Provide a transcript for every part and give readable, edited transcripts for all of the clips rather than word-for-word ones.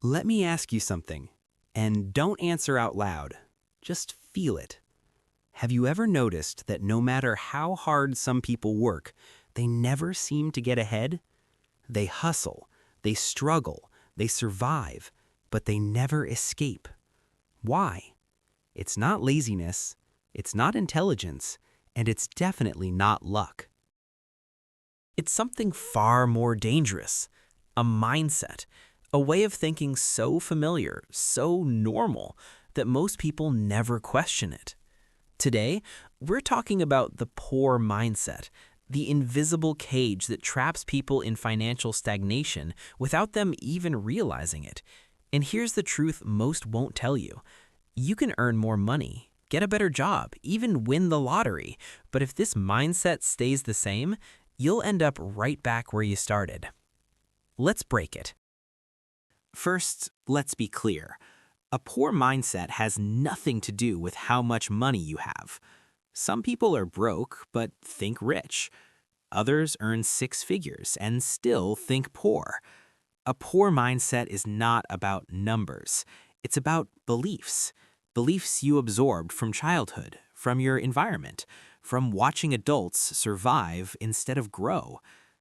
Let me ask you something, and don't answer out loud. Just feel it. Have you ever noticed that no matter how hard some people work, they never seem to get ahead? They hustle, they struggle, they survive, but they never escape. Why? It's not laziness, it's not intelligence, and it's definitely not luck. It's something far more dangerous, a mindset, a way of thinking so familiar, so normal, that most people never question it. Today, we're talking about the poor mindset, the invisible cage that traps people in financial stagnation without them even realizing it. And here's the truth most won't tell you. You can earn more money, get a better job, even win the lottery, but if this mindset stays the same, you'll end up right back where you started. Let's break it. First, let's be clear. A poor mindset has nothing to do with how much money you have. Some people are broke but think rich. Others earn six figures and still think poor. A poor mindset is not about numbers. It's about beliefs. Beliefs you absorbed from childhood, from your environment, from watching adults survive instead of grow.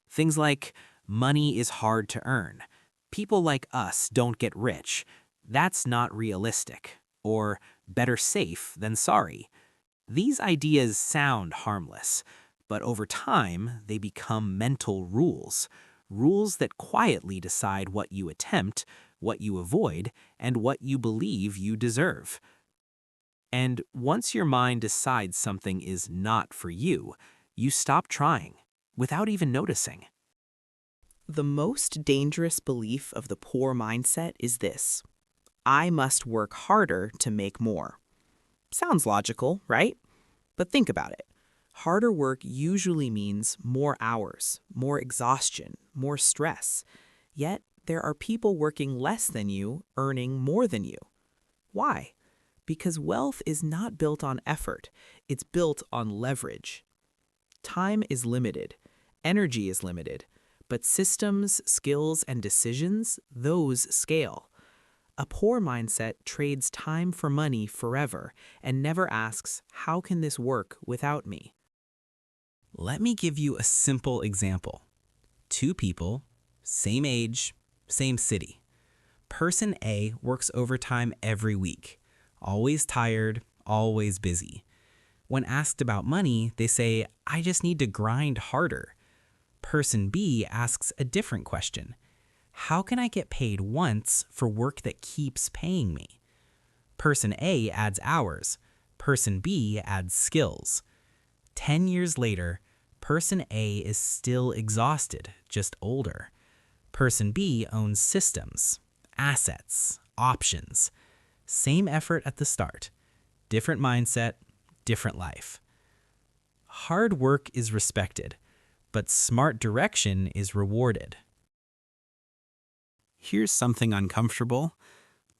Things like, money is hard to earn. People like us don't get rich. That's not realistic. Or better safe than sorry. These ideas sound harmless, but over time they become mental rules. Rules that quietly decide what you attempt, what you avoid, and what you believe you deserve. And once your mind decides something is not for you, you stop trying, without even noticing. The most dangerous belief of the poor mindset is this: I must work harder to make more. Sounds logical, right? But think about it. Harder work usually means more hours, more exhaustion, more stress. Yet, there are people working less than you, earning more than you. Why? Because wealth is not built on effort, it's built on leverage. Time is limited, energy is limited, but systems, skills, and decisions, those scale. A poor mindset trades time for money forever and never asks, how can this work without me? Let me give you a simple example. Two people, same age, same city. Person A works overtime every week, always tired, always busy. When asked about money, they say, I just need to grind harder. Person B asks a different question. How can I get paid once for work that keeps paying me? Person A adds hours. Person B adds skills. 10 years later, Person A is still exhausted, just older. Person B owns systems, assets, options. Same effort at the start. Different mindset, different life. Hard work is respected, but smart direction is rewarded. Here's something uncomfortable.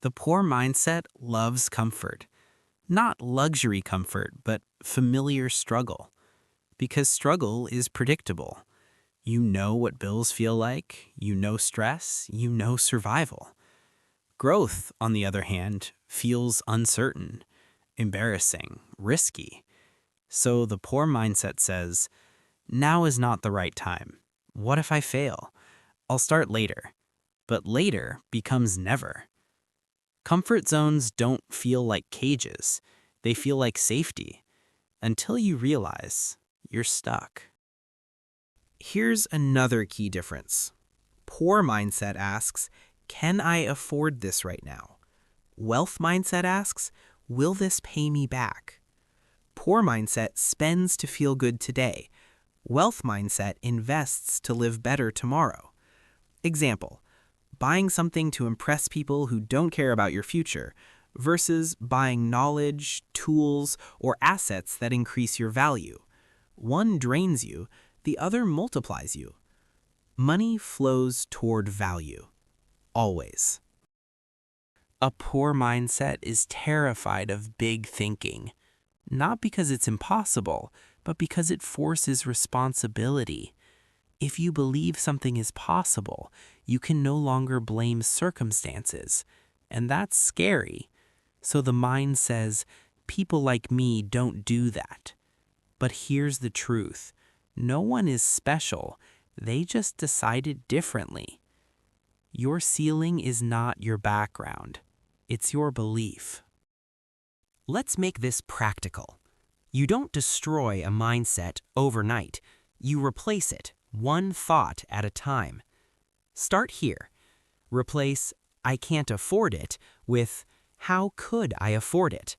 The poor mindset loves comfort. Not luxury comfort, but familiar struggle. Because struggle is predictable. You know what bills feel like, you know stress, you know survival. Growth, on the other hand, feels uncertain, embarrassing, risky. So the poor mindset says, now is not the right time. What if I fail? I'll start later. But later becomes never. Comfort zones don't feel like cages. They feel like safety. Until you realize you're stuck. Here's another key difference. Poor mindset asks, can I afford this right now? Wealth mindset asks, will this pay me back? Poor mindset spends to feel good today. Wealth mindset invests to live better tomorrow. Example, buying something to impress people who don't care about your future versus buying knowledge, tools, or assets that increase your value. One drains you, the other multiplies you. Money flows toward value. Always. A poor mindset is terrified of big thinking. Not because it's impossible, but because it forces responsibility. If you believe something is possible, you can no longer blame circumstances, and that's scary. So the mind says, people like me don't do that. But here's the truth. No one is special. They just decided differently. Your ceiling is not your background. It's your belief. Let's make this practical. You don't destroy a mindset overnight. You replace it, one thought at a time. Start here. Replace "I can't afford it" with "How could I afford it?"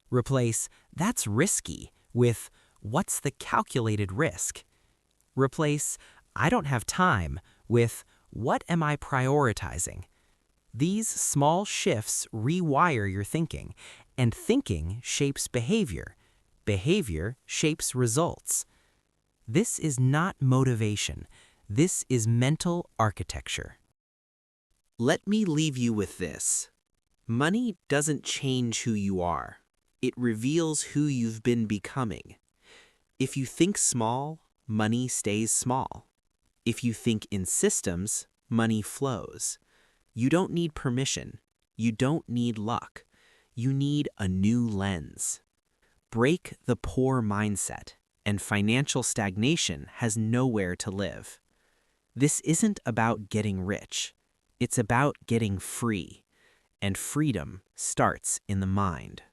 Replace "That's risky" with "What's the calculated risk?" Replace "I don't have time" with "What am I prioritizing?" These small shifts rewire your thinking, and thinking shapes behavior. Behavior shapes results. This is not motivation. This is mental architecture. Let me leave you with this. Money doesn't change who you are. It reveals who you've been becoming. If you think small, money stays small. If you think in systems, money flows. You don't need permission. You don't need luck. You need a new lens. Break the poor mindset, and financial stagnation has nowhere to live. This isn't about getting rich. It's about getting free. And freedom starts in the mind.